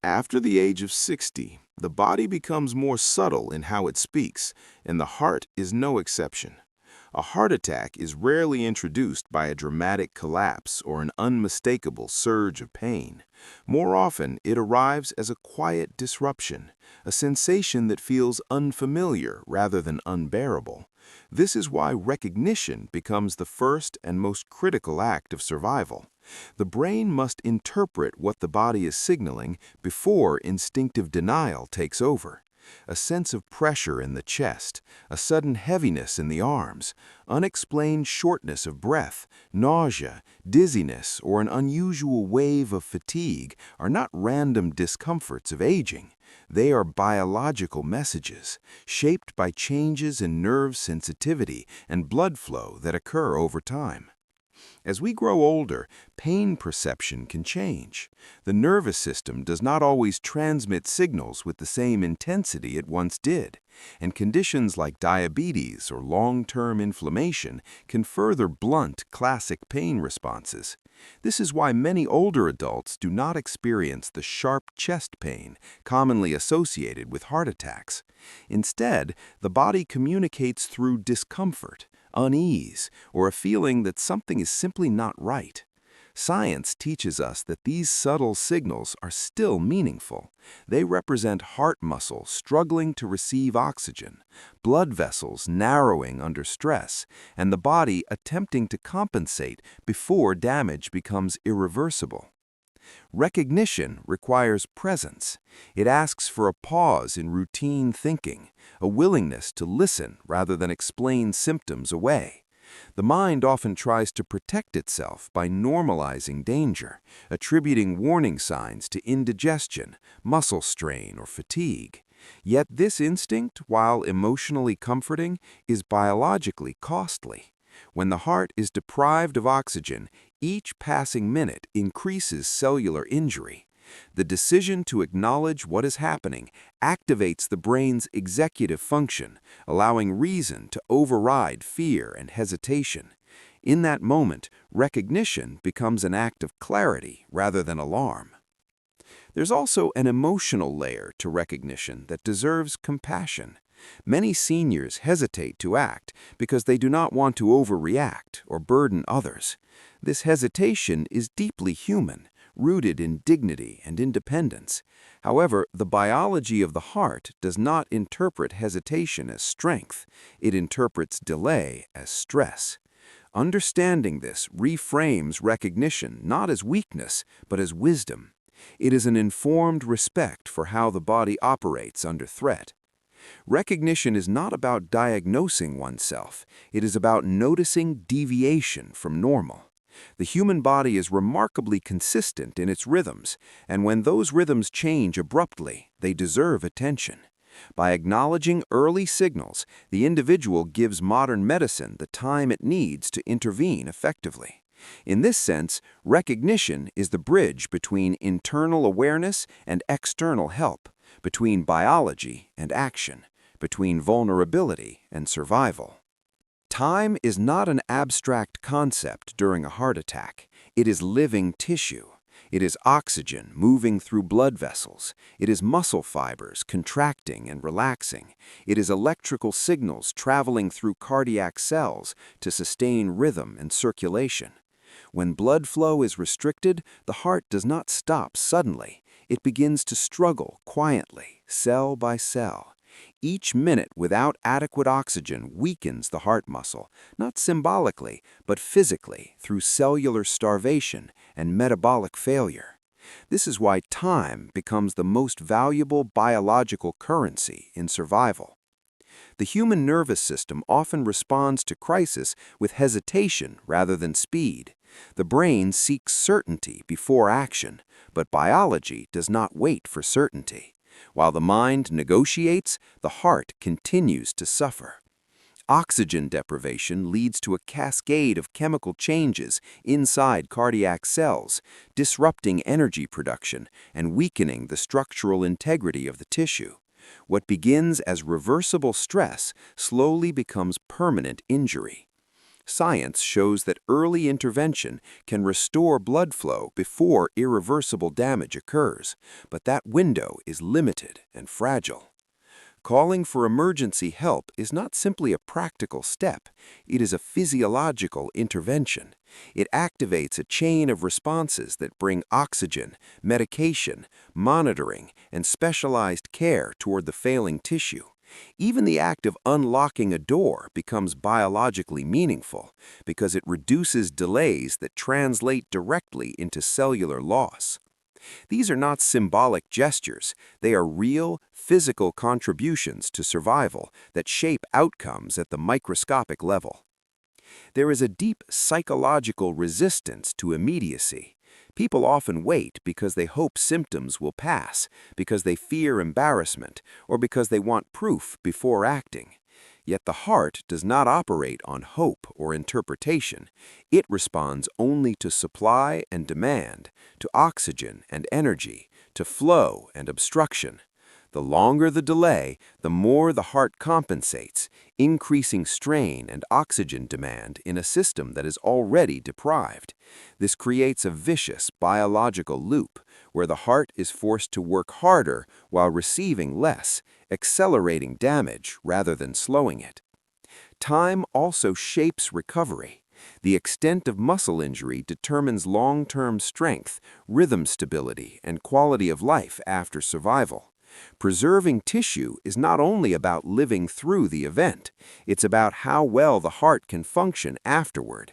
After the age of 60, the body becomes more subtle in how it speaks, and the heart is no exception. A heart attack is rarely introduced by a dramatic collapse or an unmistakable surge of pain. More often, it arrives as a quiet disruption, a sensation that feels unfamiliar rather than unbearable. This is why recognition becomes the first and most critical act of survival. The brain must interpret what the body is signaling before instinctive denial takes over. A sense of pressure in the chest, a sudden heaviness in the arms, unexplained shortness of breath, nausea, dizziness, or an unusual wave of fatigue are not random discomforts of aging. They are biological messages, shaped by changes in nerve sensitivity and blood flow that occur over time. As we grow older, pain perception can change. The nervous system does not always transmit signals with the same intensity it once did, and conditions like diabetes or long-term inflammation can further blunt classic pain responses. This is why many older adults do not experience the sharp chest pain commonly associated with heart attacks. Instead, the body communicates through discomfort, unease, or a feeling that something is simply not right. Science teaches us that these subtle signals are still meaningful. They represent heart muscle struggling to receive oxygen, blood vessels narrowing under stress, and the body attempting to compensate before damage becomes irreversible. Recognition requires presence. It asks for a pause in routine thinking, a willingness to listen rather than explain symptoms away. The mind often tries to protect itself by normalizing danger, attributing warning signs to indigestion, muscle strain, or fatigue. Yet this instinct, while emotionally comforting, is biologically costly. When the heart is deprived of oxygen, each passing minute increases cellular injury. The decision to acknowledge what is happening activates the brain's executive function, allowing reason to override fear and hesitation. In that moment, recognition becomes an act of clarity rather than alarm. There's also an emotional layer to recognition that deserves compassion. Many seniors hesitate to act because they do not want to overreact or burden others. This hesitation is deeply human, rooted in dignity and independence. However, the biology of the heart does not interpret hesitation as strength. It interprets delay as stress. Understanding this reframes recognition not as weakness, but as wisdom. It is an informed respect for how the body operates under threat. Recognition is not about diagnosing oneself. It is about noticing deviation from normal. The human body is remarkably consistent in its rhythms, and when those rhythms change abruptly, they deserve attention. By acknowledging early signals, the individual gives modern medicine the time it needs to intervene effectively. In this sense, recognition is the bridge between internal awareness and external help, between biology and action, between vulnerability and survival. Time is not an abstract concept during a heart attack. It is living tissue. It is oxygen moving through blood vessels. It is muscle fibers contracting and relaxing. It is electrical signals traveling through cardiac cells to sustain rhythm and circulation. When blood flow is restricted, the heart does not stop suddenly. It begins to struggle quietly, cell by cell. Each minute without adequate oxygen weakens the heart muscle, not symbolically, but physically, through cellular starvation and metabolic failure. This is why time becomes the most valuable biological currency in survival. The human nervous system often responds to crisis with hesitation rather than speed. The brain seeks certainty before action, but biology does not wait for certainty. While the mind negotiates, the heart continues to suffer. Oxygen deprivation leads to a cascade of chemical changes inside cardiac cells, disrupting energy production and weakening the structural integrity of the tissue. What begins as reversible stress slowly becomes permanent injury. Science shows that early intervention can restore blood flow before irreversible damage occurs, but that window is limited and fragile. Calling for emergency help is not simply a practical step, it is a physiological intervention. It activates a chain of responses that bring oxygen, medication, monitoring, and specialized care toward the failing tissue. Even the act of unlocking a door becomes biologically meaningful because it reduces delays that translate directly into cellular loss. These are not symbolic gestures, they are real, physical contributions to survival that shape outcomes at the microscopic level. There is a deep psychological resistance to immediacy. People often wait because they hope symptoms will pass, because they fear embarrassment, or because they want proof before acting. Yet the heart does not operate on hope or interpretation. It responds only to supply and demand, to oxygen and energy, to flow and obstruction. The longer the delay, the more the heart compensates, increasing strain and oxygen demand in a system that is already deprived. This creates a vicious biological loop where the heart is forced to work harder while receiving less, accelerating damage rather than slowing it. Time also shapes recovery. The extent of muscle injury determines long-term strength, rhythm stability, and quality of life after survival. Preserving tissue is not only about living through the event, it's about how well the heart can function afterward.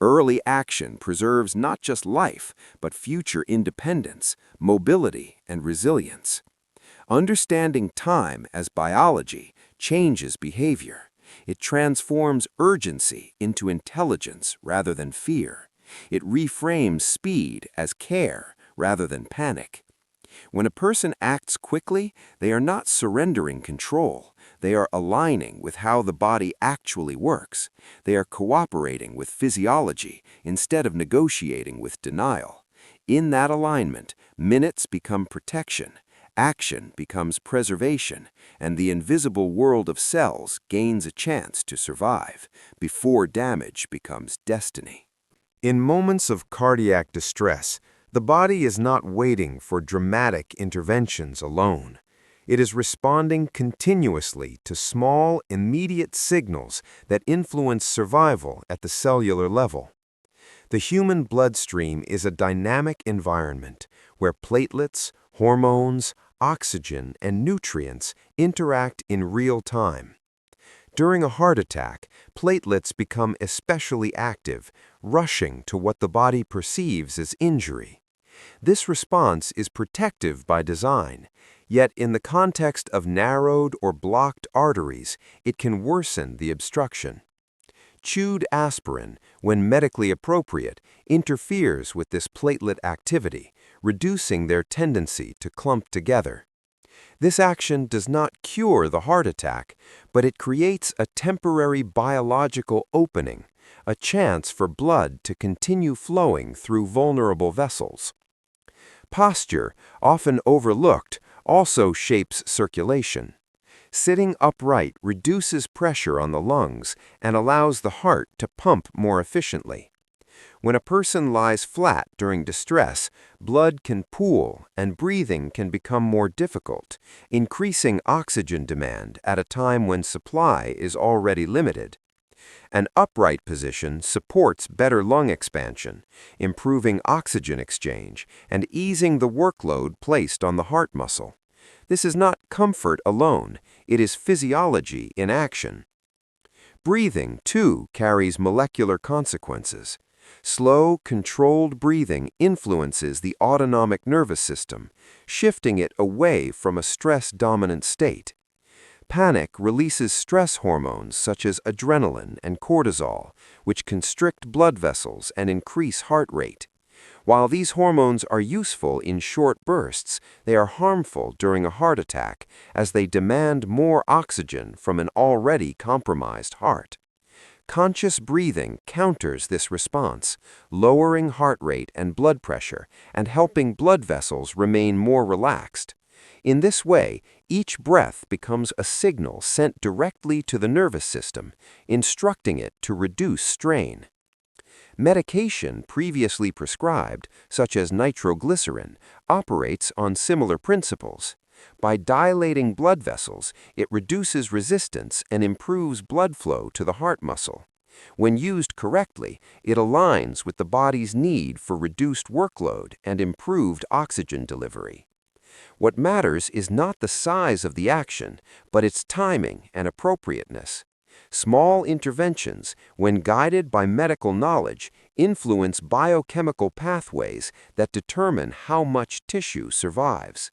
Early action preserves not just life, but future independence, mobility, and resilience. Understanding time as biology changes behavior. It transforms urgency into intelligence rather than fear. It reframes speed as care rather than panic. When a person acts quickly, they are not surrendering control. They are aligning with how the body actually works. They are cooperating with physiology instead of negotiating with denial. In that alignment, minutes become protection, action becomes preservation, and the invisible world of cells gains a chance to survive before damage becomes destiny. In moments of cardiac distress, the body is not waiting for dramatic interventions alone. It is responding continuously to small, immediate signals that influence survival at the cellular level. The human bloodstream is a dynamic environment where platelets, hormones, oxygen, and nutrients interact in real time. During a heart attack, platelets become especially active, rushing to what the body perceives as injury. This response is protective by design, yet in the context of narrowed or blocked arteries, it can worsen the obstruction. Chewed aspirin, when medically appropriate, interferes with this platelet activity, reducing their tendency to clump together. This action does not cure the heart attack, but it creates a temporary biological opening, a chance for blood to continue flowing through vulnerable vessels. Posture, often overlooked, also shapes circulation. Sitting upright reduces pressure on the lungs and allows the heart to pump more efficiently. When a person lies flat during distress, blood can pool and breathing can become more difficult, increasing oxygen demand at a time when supply is already limited. An upright position supports better lung expansion, improving oxygen exchange, and easing the workload placed on the heart muscle. This is not comfort alone, it is physiology in action. Breathing, too, carries molecular consequences. Slow, controlled breathing influences the autonomic nervous system, shifting it away from a stress-dominant state. Panic releases stress hormones such as adrenaline and cortisol, which constrict blood vessels and increase heart rate. While these hormones are useful in short bursts, they are harmful during a heart attack as they demand more oxygen from an already compromised heart. Conscious breathing counters this response, lowering heart rate and blood pressure and helping blood vessels remain more relaxed. In this way, each breath becomes a signal sent directly to the nervous system, instructing it to reduce strain. Medication previously prescribed, such as nitroglycerin, operates on similar principles. By dilating blood vessels, it reduces resistance and improves blood flow to the heart muscle. When used correctly, it aligns with the body's need for reduced workload and improved oxygen delivery. What matters is not the size of the action, but its timing and appropriateness. Small interventions, when guided by medical knowledge, influence biochemical pathways that determine how much tissue survives.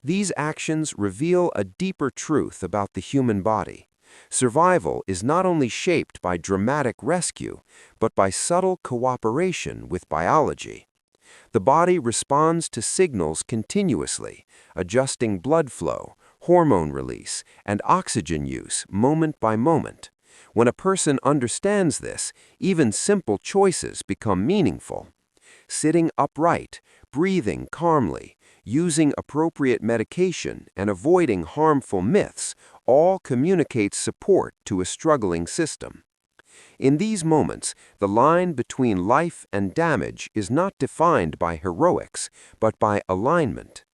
These actions reveal a deeper truth about the human body. Survival is not only shaped by dramatic rescue, but by subtle cooperation with biology. The body responds to signals continuously, adjusting blood flow, hormone release, and oxygen use moment by moment. When a person understands this, even simple choices become meaningful. Sitting upright, breathing calmly, using appropriate medication, and avoiding harmful myths all communicate support to a struggling system. In these moments, the line between life and damage is not defined by heroics, but by alignment.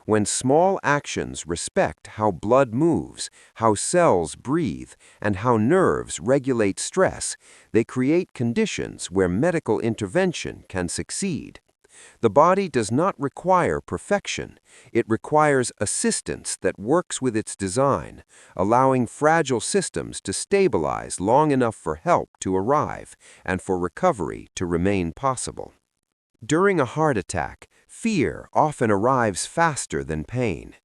When small actions respect how blood moves, how cells breathe, and how nerves regulate stress, they create conditions where medical intervention can succeed. The body does not require perfection. It requires assistance that works with its design, allowing fragile systems to stabilize long enough for help to arrive and for recovery to remain possible. During a heart attack, fear often arrives faster than pain.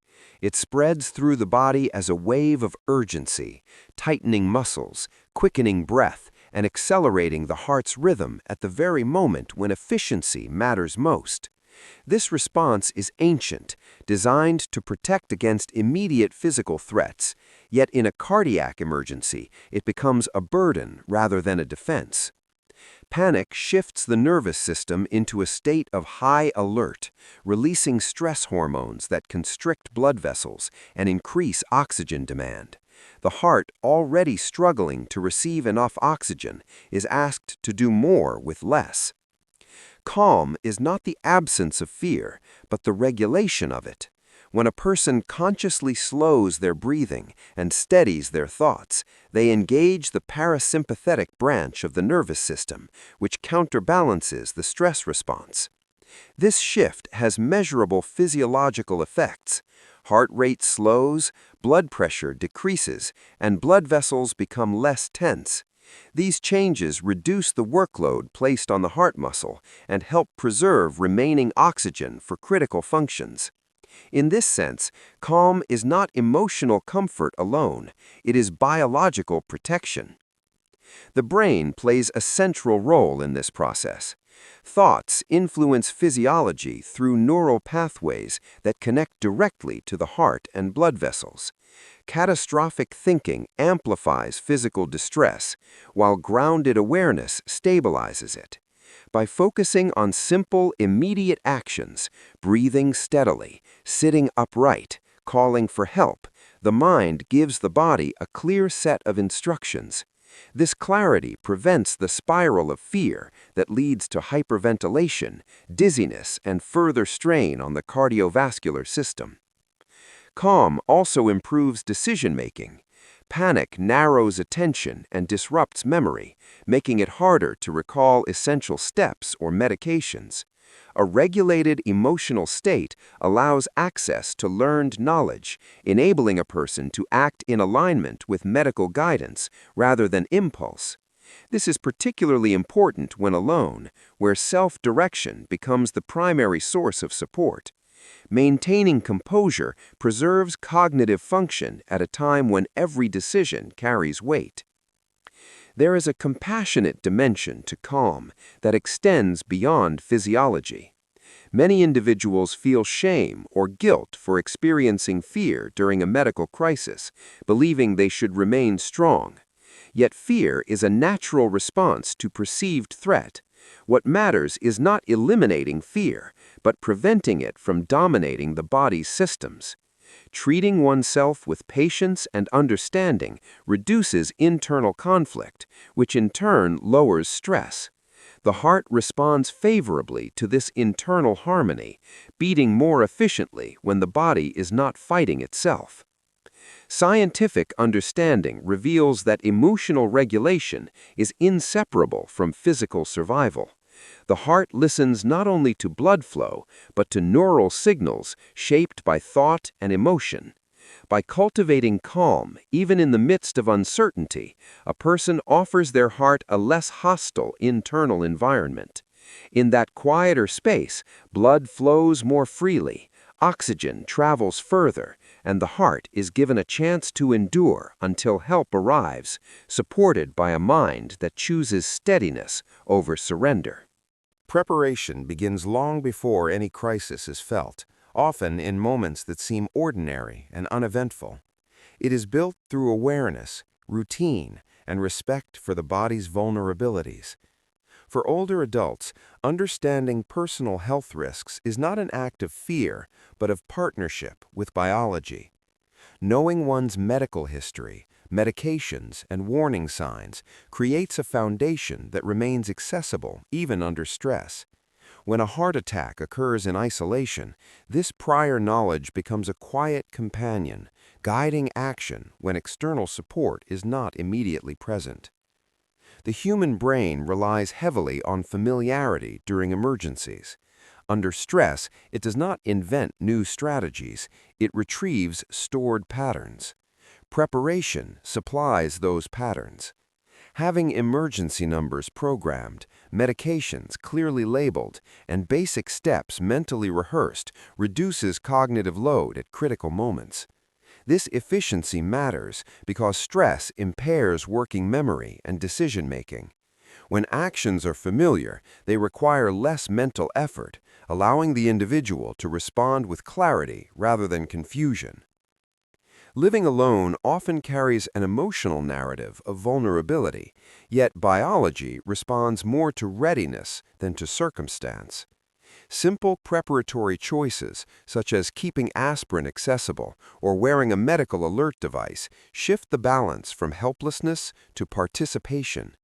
It spreads through the body as a wave of urgency, tightening muscles, quickening breath, and accelerating the heart's rhythm at the very moment when efficiency matters most. This response is ancient, designed to protect against immediate physical threats, yet in a cardiac emergency, it becomes a burden rather than a defense. Panic shifts the nervous system into a state of high alert, releasing stress hormones that constrict blood vessels and increase oxygen demand. The heart, already struggling to receive enough oxygen, is asked to do more with less. Calm is not the absence of fear, but the regulation of it. When a person consciously slows their breathing and steadies their thoughts, they engage the parasympathetic branch of the nervous system, which counterbalances the stress response. This shift has measurable physiological effects. Heart rate slows, blood pressure decreases, and blood vessels become less tense. These changes reduce the workload placed on the heart muscle and help preserve remaining oxygen for critical functions. In this sense, calm is not emotional comfort alone, it is biological protection. The brain plays a central role in this process. Thoughts influence physiology through neural pathways that connect directly to the heart and blood vessels. Catastrophic thinking amplifies physical distress, while grounded awareness stabilizes it. By focusing on simple, immediate actions, breathing steadily, sitting upright, calling for help, the mind gives the body a clear set of instructions. This clarity prevents the spiral of fear that leads to hyperventilation, dizziness, and further strain on the cardiovascular system. Calm also improves decision-making. Panic narrows attention and disrupts memory, making it harder to recall essential steps or medications. A regulated emotional state allows access to learned knowledge, enabling a person to act in alignment with medical guidance rather than impulse. This is particularly important when alone, where self-direction becomes the primary source of support. Maintaining composure preserves cognitive function at a time when every decision carries weight. There is a compassionate dimension to calm that extends beyond physiology. Many individuals feel shame or guilt for experiencing fear during a medical crisis, believing they should remain strong. Yet fear is a natural response to perceived threat. What matters is not eliminating fear, but preventing it from dominating the body's systems. Treating oneself with patience and understanding reduces internal conflict, which in turn lowers stress. The heart responds favorably to this internal harmony, beating more efficiently when the body is not fighting itself. Scientific understanding reveals that emotional regulation is inseparable from physical survival. The heart listens not only to blood flow, but to neural signals shaped by thought and emotion. By cultivating calm, even in the midst of uncertainty, a person offers their heart a less hostile internal environment. In that quieter space, blood flows more freely, oxygen travels further, and the heart is given a chance to endure until help arrives, supported by a mind that chooses steadiness over surrender. Preparation begins long before any crisis is felt, often in moments that seem ordinary and uneventful. It is built through awareness, routine, and respect for the body's vulnerabilities. For older adults, understanding personal health risks is not an act of fear, but of partnership with biology. Knowing one's medical history, medications, and warning signs creates a foundation that remains accessible even under stress. When a heart attack occurs in isolation, this prior knowledge becomes a quiet companion, guiding action when external support is not immediately present. The human brain relies heavily on familiarity during emergencies. Under stress, it does not invent new strategies, it retrieves stored patterns. Preparation supplies those patterns. Having emergency numbers programmed, medications clearly labeled, and basic steps mentally rehearsed reduces cognitive load at critical moments. This efficiency matters because stress impairs working memory and decision-making. When actions are familiar, they require less mental effort, allowing the individual to respond with clarity rather than confusion. Living alone often carries an emotional narrative of vulnerability, yet biology responds more to readiness than to circumstance. Simple preparatory choices, such as keeping aspirin accessible or wearing a medical alert device, shift the balance from helplessness to participation.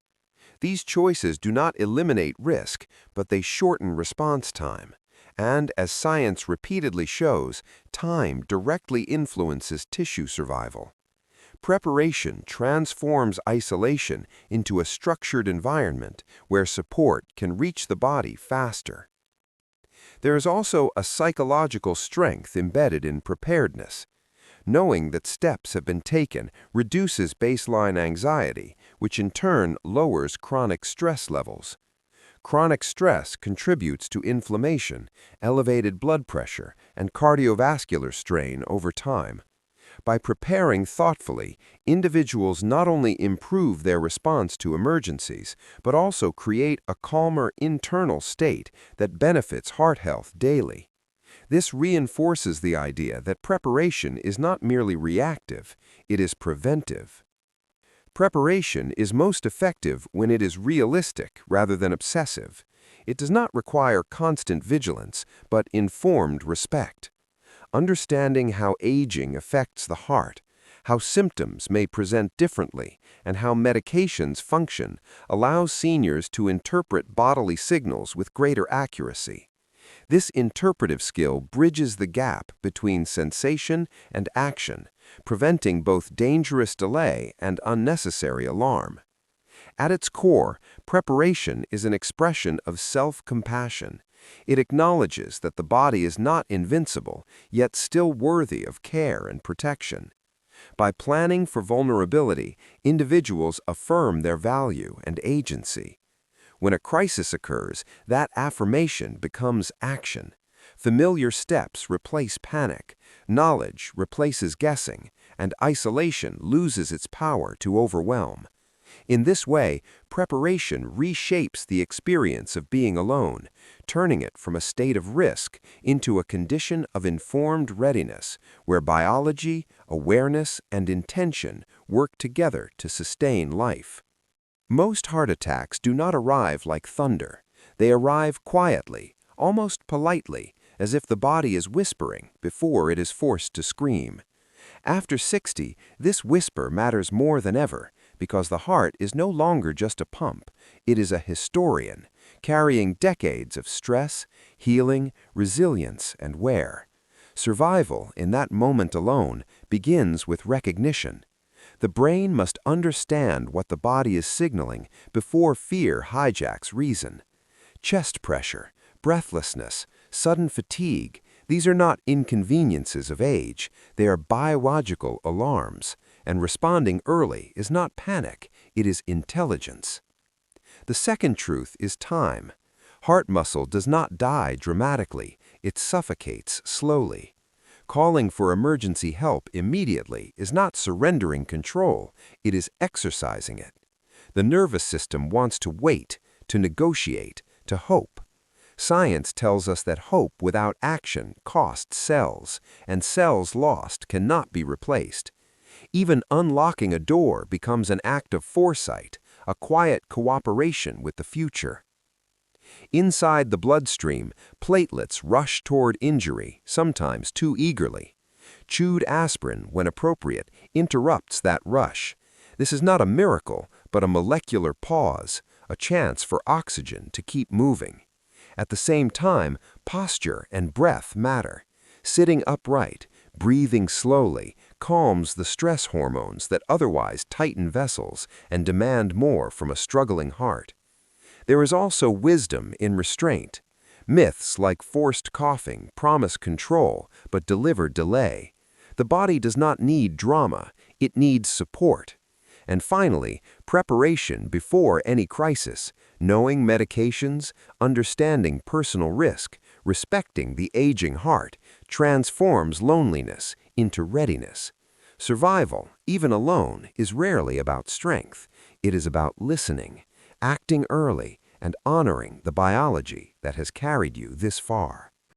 These choices do not eliminate risk, but they shorten response time. And as science repeatedly shows, time directly influences tissue survival. Preparation transforms isolation into a structured environment where support can reach the body faster. There is also a psychological strength embedded in preparedness. Knowing that steps have been taken reduces baseline anxiety, which in turn lowers chronic stress levels. Chronic stress contributes to inflammation, elevated blood pressure, and cardiovascular strain over time. By preparing thoughtfully, individuals not only improve their response to emergencies, but also create a calmer internal state that benefits heart health daily. This reinforces the idea that preparation is not merely reactive, it is preventive. Preparation is most effective when it is realistic rather than obsessive. It does not require constant vigilance, but informed respect. Understanding how aging affects the heart, how symptoms may present differently, and how medications function allows seniors to interpret bodily signals with greater accuracy. This interpretive skill bridges the gap between sensation and action, preventing both dangerous delay and unnecessary alarm. At its core, preparation is an expression of self-compassion. It acknowledges that the body is not invincible, yet still worthy of care and protection. By planning for vulnerability, individuals affirm their value and agency. When a crisis occurs, that affirmation becomes action. Familiar steps replace panic, knowledge replaces guessing, and isolation loses its power to overwhelm. In this way, preparation reshapes the experience of being alone, turning it from a state of risk into a condition of informed readiness, where biology, awareness, and intention work together to sustain life. Most heart attacks do not arrive like thunder. They arrive quietly, almost politely, as if the body is whispering before it is forced to scream. After 60, this whisper matters more than ever because the heart is no longer just a pump. It is a historian, carrying decades of stress, healing, resilience, and wear. Survival, in that moment alone, begins with recognition. The brain must understand what the body is signaling before fear hijacks reason. Chest pressure, breathlessness, sudden fatigue, these are not inconveniences of age, they are biological alarms, and responding early is not panic, it is intelligence. The second truth is time. Heart muscle does not die dramatically, it suffocates slowly. Calling for emergency help immediately is not surrendering control, it is exercising it. The nervous system wants to wait, to negotiate, to hope. Science tells us that hope without action costs cells, and cells lost cannot be replaced. Even unlocking a door becomes an act of foresight, a quiet cooperation with the future. Inside the bloodstream, platelets rush toward injury, sometimes too eagerly. Chewed aspirin, when appropriate, interrupts that rush. This is not a miracle, but a molecular pause, a chance for oxygen to keep moving. At the same time, posture and breath matter. Sitting upright, breathing slowly, calms the stress hormones that otherwise tighten vessels and demand more from a struggling heart. There is also wisdom in restraint. Myths like forced coughing promise control but deliver delay. The body does not need drama, it needs support. And finally, preparation before any crisis, knowing medications, understanding personal risk, respecting the aging heart, transforms loneliness into readiness. Survival, even alone, is rarely about strength. It is about listening, acting early, and honoring the biology that has carried you this far.